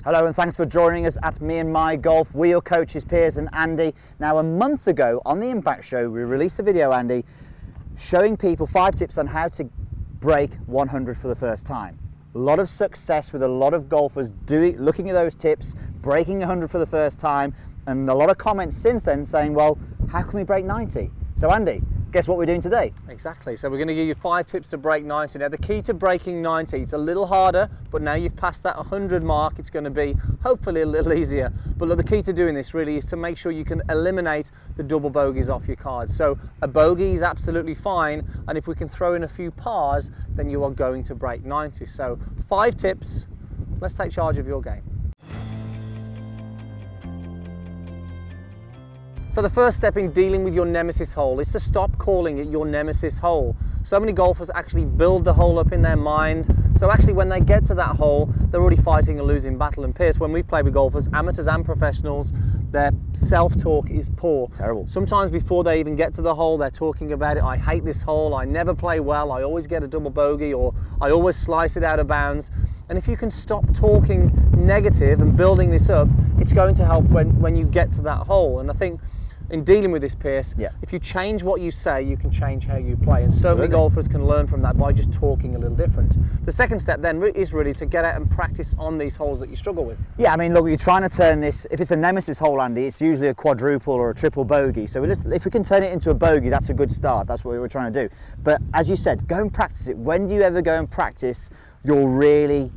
Hello and thanks for joining us at Me and My Golf. We're your coaches, Piers and Andy. Now a month ago on the Impact Show we released a video, Andy, showing people 5 tips on how to break 100 for the first time. A lot of success with a lot of golfers looking at those tips, breaking 100 for the first time, and a lot of comments since then saying, well, how can we break 90? So Andy, guess what we're doing today? Exactly, so we're going to give you 5 tips to break 90. Now the key to breaking 90, it's a little harder, but now you've passed that 100 mark, it's going to be hopefully a little easier. But look, the key to doing this really is to make sure you can eliminate the double bogeys off your cards. So a bogey is absolutely fine, and if we can throw in a few pars, then you are going to break 90. So 5 tips, let's take charge of your game. So the first step in dealing with your nemesis hole is to stop calling it your nemesis hole. So many golfers actually build the hole up in their mind. So actually when they get to that hole, they're already fighting a losing battle. And Piers, when we've played with golfers, amateurs and professionals, their self-talk is poor. Terrible. Sometimes before they even get to the hole, they're talking about it. I hate this hole, I never play well, I always get a double bogey, or I always slice it out of bounds. And if you can stop talking negative and building this up, it's going to help when you get to that hole. And I think in dealing with this, Piers, if you change what you say, you can change how you play. And so many golfers can learn from that by just talking a little different. The second step then is really to get out and practice on these holes that you struggle with. Yeah, I mean, look, you're trying to turn this, if it's a nemesis hole, Andy, it's usually a quadruple or a triple bogey. So if we can turn it into a bogey, that's a good start. That's what we were trying to do. But as you said, go and practice it. When do you ever go and practice your really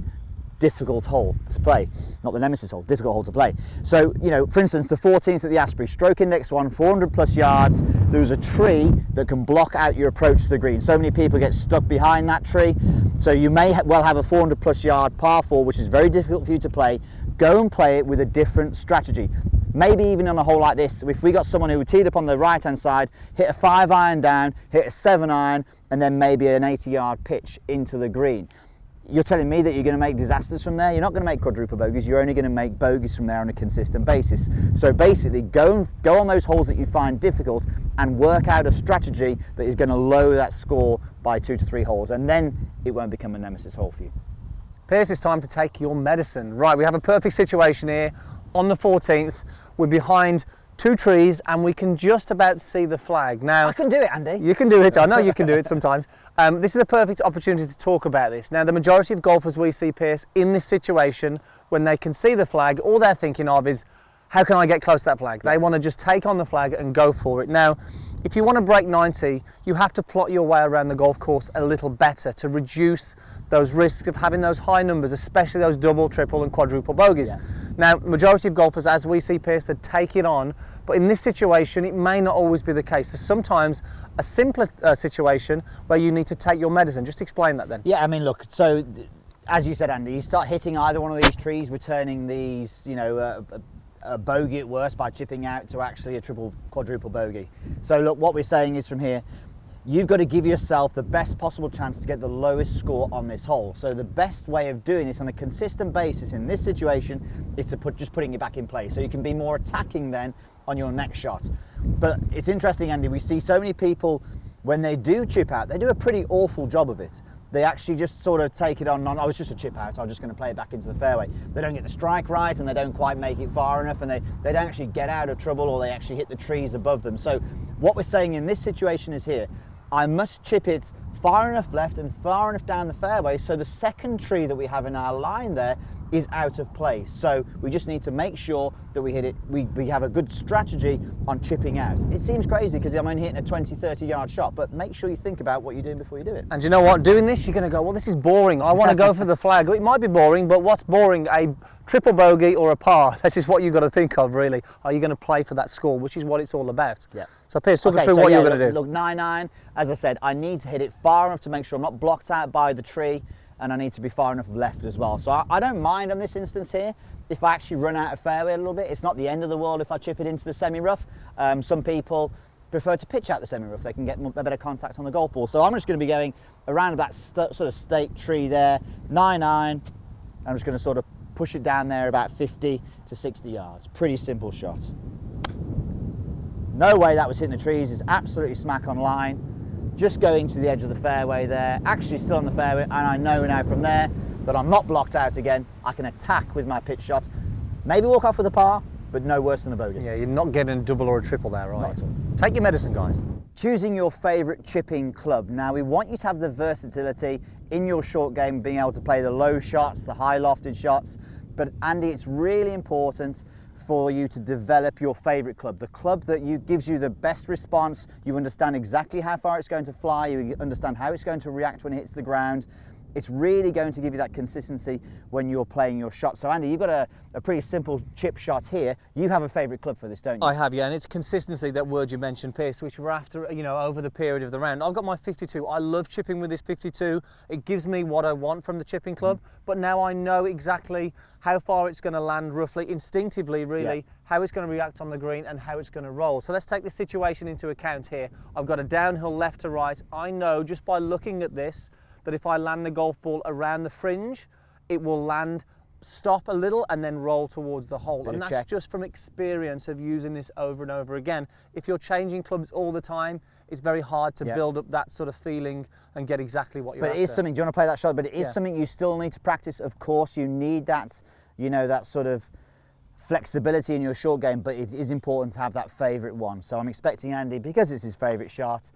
difficult hole to play? Not the nemesis hole, difficult hole to play. So, you know, for instance, the 14th at the Asprey, stroke index 1, 400 plus yards, there's a tree that can block out your approach to the green. So many people get stuck behind that tree. So you may well have a 400 plus yard par 4, which is very difficult for you to play. Go and play it with a different strategy. Maybe even on a hole like this, if we got someone who teed up on the right hand side, hit a 5 iron down, hit a 7 iron, and then maybe an 80 yard pitch into the green. You're telling me that you're going to make disasters from there? You're not going to make quadruple bogeys, you're only going to make bogeys from there on a consistent basis. So basically go on those holes that you find difficult and work out a strategy that is going to lower that score by 2 to 3 holes, and then it won't become a nemesis hole for you. Piers, it's time to take your medicine. Right, we have a perfect situation here. On the 14th, we're behind 2 trees and we can just about see the flag. Now, I can do it, Andy. You can do it, I know you can do it sometimes. This is a perfect opportunity to talk about this. Now, the majority of golfers we see, Piers, in this situation, when they can see the flag, all they're thinking of is, how can I get close to that flag? They want to just take on the flag and go for it. Now, if you want to break 90, you have to plot your way around the golf course a little better to reduce those risks of having those high numbers, especially those double, triple and quadruple bogeys. Now, majority of golfers, as we see, Piers, they take it on, but in this situation, it may not always be the case. So sometimes a simpler situation where you need to take your medicine. Just explain that then. Yeah, I mean, look, so as you said, Andy, you start hitting either one of these trees, we're turning these, you know, a bogey at worst by chipping out to actually a triple, quadruple bogey. So look, what we're saying is from here, you've got to give yourself the best possible chance to get the lowest score on this hole. So the best way of doing this on a consistent basis in this situation is to just putting it back in play. So you can be more attacking then on your next shot. But it's interesting, Andy, we see so many people, when they do chip out, they do a pretty awful job of it. They actually just sort of take it on, oh, it's just a chip out, I'm just going to play it back into the fairway. They don't get the strike right and they don't quite make it far enough, and they don't actually get out of trouble, or they actually hit the trees above them. So what we're saying in this situation is here, I must chip it far enough left and far enough down the fairway so the second tree that we have in our line there is out of place. So we just need to make sure that we hit it, we have a good strategy on chipping out. It seems crazy because I'm only hitting a 20, 30 yard shot, but make sure you think about what you're doing before you do it. And you know what, doing this, you're going to go, well, this is boring. I want to go for the flag. It might be boring, but what's boring? A triple bogey or a par? This is what you've got to think of, really. Are you going to play for that score, which is what it's all about? Yeah. So Piers, talk us through what you're going to do. Look, 9-9, as I said, I need to hit it far enough to make sure I'm not blocked out by the tree, and I need to be far enough left as well. So I don't mind on this instance here if I actually run out of fairway a little bit. It's not the end of the world if I chip it into the semi-rough. Some people prefer to pitch out the semi-rough. They can get a better contact on the golf ball. So I'm just going to be going around that sort of stake tree there, 9-9. I'm just going to sort of push it down there about 50 to 60 yards. Pretty simple shot. No way that was hitting the trees. It's absolutely smack on line. Just going to the edge of the fairway there, actually still on the fairway, and I know now from there that I'm not blocked out again. I can attack with my pitch shot, maybe walk off with a par, but no worse than a bogey. Yeah, you're not getting a double or a triple there, right? Not at all. Take your medicine, guys. Choosing your favourite chipping club. Now we want you to have the versatility in your short game, being able to play the low shots, the high lofted shots. But Andy, it's really important for you to develop your favourite club, the club that gives you the best response. You understand exactly how far it's going to fly, you understand how it's going to react when it hits the ground. It's really going to give you that consistency when you're playing your shot. So Andy, you've got a pretty simple chip shot here. You have a favourite club for this, don't you? I have, yeah, and it's consistency, that word you mentioned, Pierce, which we're after, you know, over the period of the round. I've got my 52. I love chipping with this 52. It gives me what I want from the chipping club, but now I know exactly how far it's going to land roughly, instinctively, really, how it's going to react on the green and how it's going to roll. So let's take this situation into account here. I've got a downhill left to right. I know just by looking at this that if I land the golf ball around the fringe, it will land, stop a little and then roll towards the hole. And that's just from experience of using this over and over again. If you're changing clubs all the time, it's very hard to build up that sort of feeling and get exactly what you're after. But it is something, do you want to play that shot? But it is something you still need to practice. Of course, you need that, you know, that sort of flexibility in your short game, but it is important to have that favourite one. So I'm expecting Andy, because it's his favourite shot.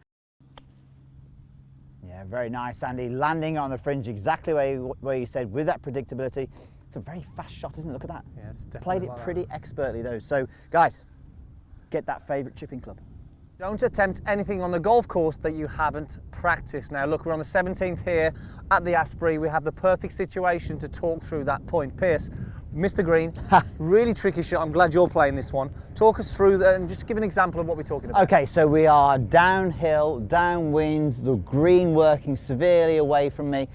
Yeah, very nice, Andy. Landing on the fringe exactly where you said, with that predictability. It's a very fast shot, isn't it? Look at that. Yeah, it's definitely played it pretty expertly, though. So, guys, get that favourite chipping club. Don't attempt anything on the golf course that you haven't practiced. Now, look, we're on the 17th here at the Asprey. We have the perfect situation to talk through that point. Pierce, missed the green. Really tricky shot. I'm glad you're playing this one. Talk us through that and just give an example of what we're talking about. Okay, so we are downhill, downwind, the green working severely away from me.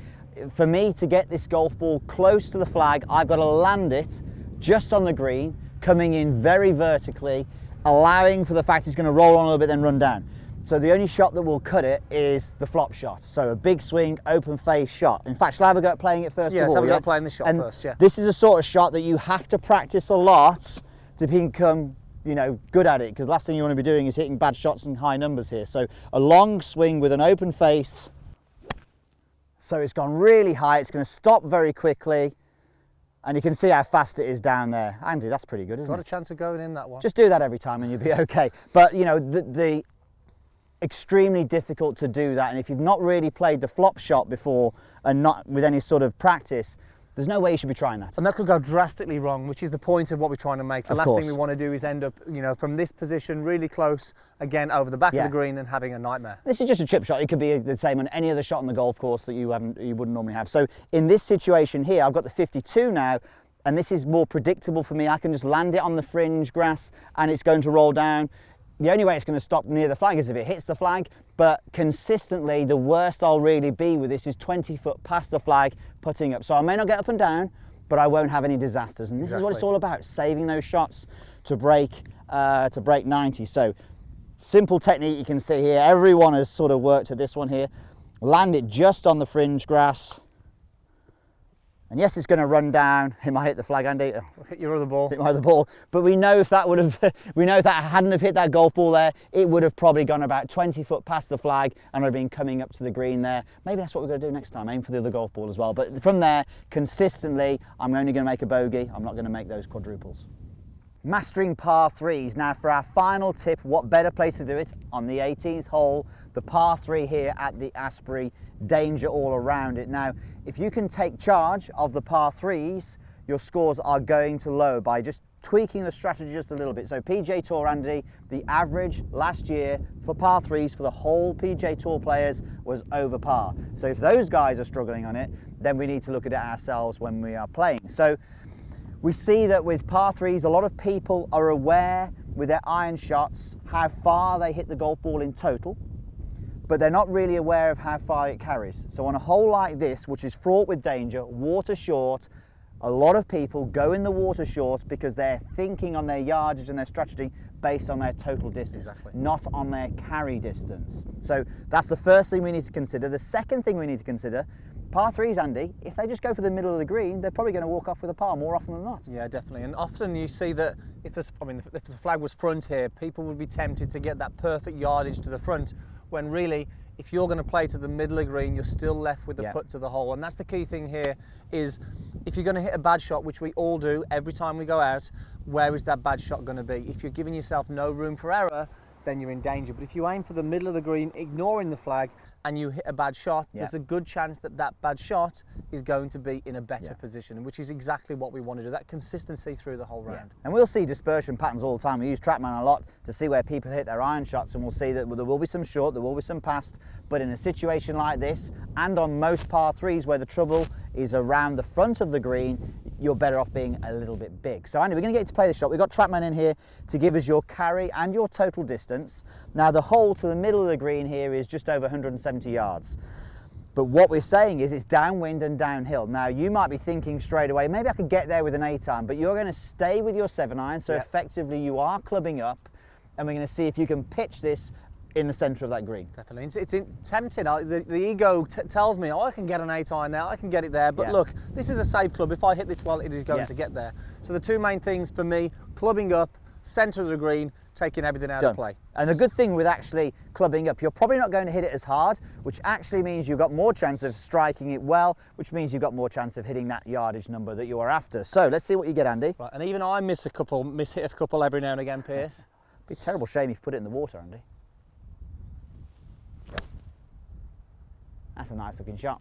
For me to get this golf ball close to the flag, I've got to land it just on the green, coming in very vertically, allowing for the fact it's going to roll on a little bit, then run down. So the only shot that will cut it is the flop shot. So a big swing, open face shot. In fact, shall I have a go at playing it first of all? Yes, have a go at playing this shot first, yeah. This is a sort of shot that you have to practice a lot to become, you know, good at it, because last thing you want to be doing is hitting bad shots and high numbers here. So a long swing with an open face. So it's gone really high, it's going to stop very quickly, and you can see how fast it is down there. Andy, that's pretty good, isn't it? Got a chance of going in that one. Just do that every time and you'll be okay. But you know, the extremely difficult to do that, and if you've not really played the flop shot before and not with any sort of practice, there's no way you should be trying that. And that could go drastically wrong, which is the point of what we're trying to make. The last thing we want to do is end up, you know, from this position really close, again, over the back of the green and having a nightmare. This is just a chip shot. It could be the same on any other shot on the golf course that you wouldn't normally have. So in this situation here, I've got the 52 now, and this is more predictable for me. I can just land it on the fringe grass and it's going to roll down. The only way it's going to stop near the flag is if it hits the flag, but consistently the worst I'll really be with this is 20 foot past the flag, putting up. So I may not get up and down, but I won't have any disasters. And this is what it's all about, saving those shots to break 90. So simple technique you can see here. Everyone has sort of worked at this one here. Land it just on the fringe grass. And yes, it's going to run down. It might hit the flag, Andy. Hit your other ball. Hit my other ball. But we know if that would have, we know if that hadn't have hit that golf ball there, it would have probably gone about 20 foot past the flag and would have been coming up to the green there. Maybe that's what we're going to do next time. Aim for the other golf ball as well. But from there, consistently, I'm only going to make a bogey. I'm not going to make those quadruples. Mastering par threes. Now for our final tip, what better place to do it on the 18th hole, the par three here at the Asprey, danger all around it. Now, if you can take charge of the par threes, your scores are going to low by just tweaking the strategy just a little bit. So PGA Tour, Andy, the average last year for par threes for the whole PGA Tour players was over par. So if those guys are struggling on it, then we need to look at it ourselves when we are playing. So we see that with par threes, a lot of people are aware with their iron shots how far they hit the golf ball in total, but they're not really aware of how far it carries. So on a hole like this, which is fraught with danger, water short, a lot of people go in the water short because they're thinking on their yardage and their strategy based on their total distance, not on their carry distance. So that's the first thing we need to consider. The second thing we need to consider, par threes, Andy, if they just go for the middle of the green, they're probably going to walk off with a par more often than not. Yeah, definitely. And often you see that if the flag was front here, people would be tempted to get that perfect yardage to the front, when really if you're going to play to the middle of the green, you're still left with the Yeah. putt to the hole. And that's the key thing here is if you're going to hit a bad shot, which we all do every time we go out, where is that bad shot going to be? If you're giving yourself no room for error, then you're in danger. But if you aim for the middle of the green, ignoring the flag, and you hit a bad shot, Yeah. there's a good chance that that bad shot is going to be in a better Yeah. position, which is exactly what we want to do, that consistency through the whole round. And we'll see dispersion patterns all the time. We use TrackMan a lot to see where people hit their iron shots, and we'll see that there will be some short, there will be some past, but in a situation like this, and on most par threes where the trouble is around the front of the green, you're better off being a little bit big. So Andy, we're going to get you to play the shot. We've got TrackMan in here to give us your carry and your total distance. Now the hole to the middle of the green here is just over 170 yards. But what we're saying is it's downwind and downhill. Now you might be thinking straight away, maybe I could get there with an 8-iron, but you're going to stay with your 7-iron, so Yep. effectively you are clubbing up, and we're going to see if you can pitch this in the centre of that green. Definitely. It's tempting. The ego tells me, oh, I can get an 8-iron there, I can get it there. But Yeah. look, this is a safe club. If I hit this well, it is going Yeah. to get there. So the two main things for me, clubbing up, centre of the green, taking everything out of play. And the good thing with actually clubbing up, you're probably not going to hit it as hard, which actually means you've got more chance of striking it well, which means you've got more chance of hitting that yardage number that you are after. So let's see what you get, Andy. Right, and even I miss hit a couple every now and again, Pierce. Be a terrible shame if you put it in the water, Andy. That's a nice looking shot.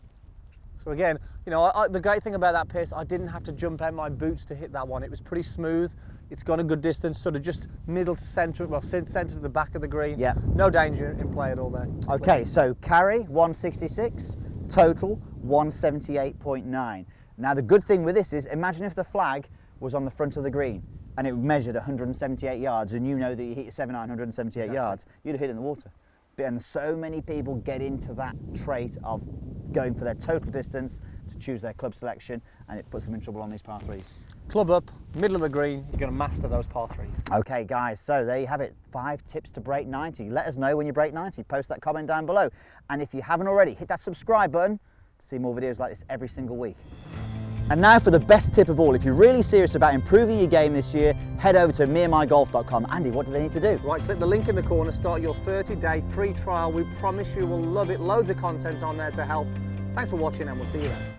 So again, you know, the great thing about that, Pierce, I didn't have to jump out my boots to hit that one. It was pretty smooth. It's got a good distance, sort of just middle to centre, well, centre to the back of the green. Yeah. No danger in play at all there. Okay, so carry 166, total 178.9. Now the good thing with this is, imagine if the flag was on the front of the green and it measured 178 yards, and you know that you hit your 7-iron 178 Exactly. yards, you'd have hit it in the water. And so many people get into that trait of going for their total distance to choose their club selection, and it puts them in trouble on these par threes. Club up, middle of the green, you're going to master those par threes. Okay guys, so there you have it, 5 tips to break 90. Let us know when you break 90, post that comment down below. And if you haven't already, hit that subscribe button to see more videos like this every single week. And now for the best tip of all, if you're really serious about improving your game this year, head over to meandmygolf.com. Andy, what do they need to do? Right, click the link in the corner, start your 30-day free trial. We promise you will love it. Loads of content on there to help. Thanks for watching, and we'll see you then.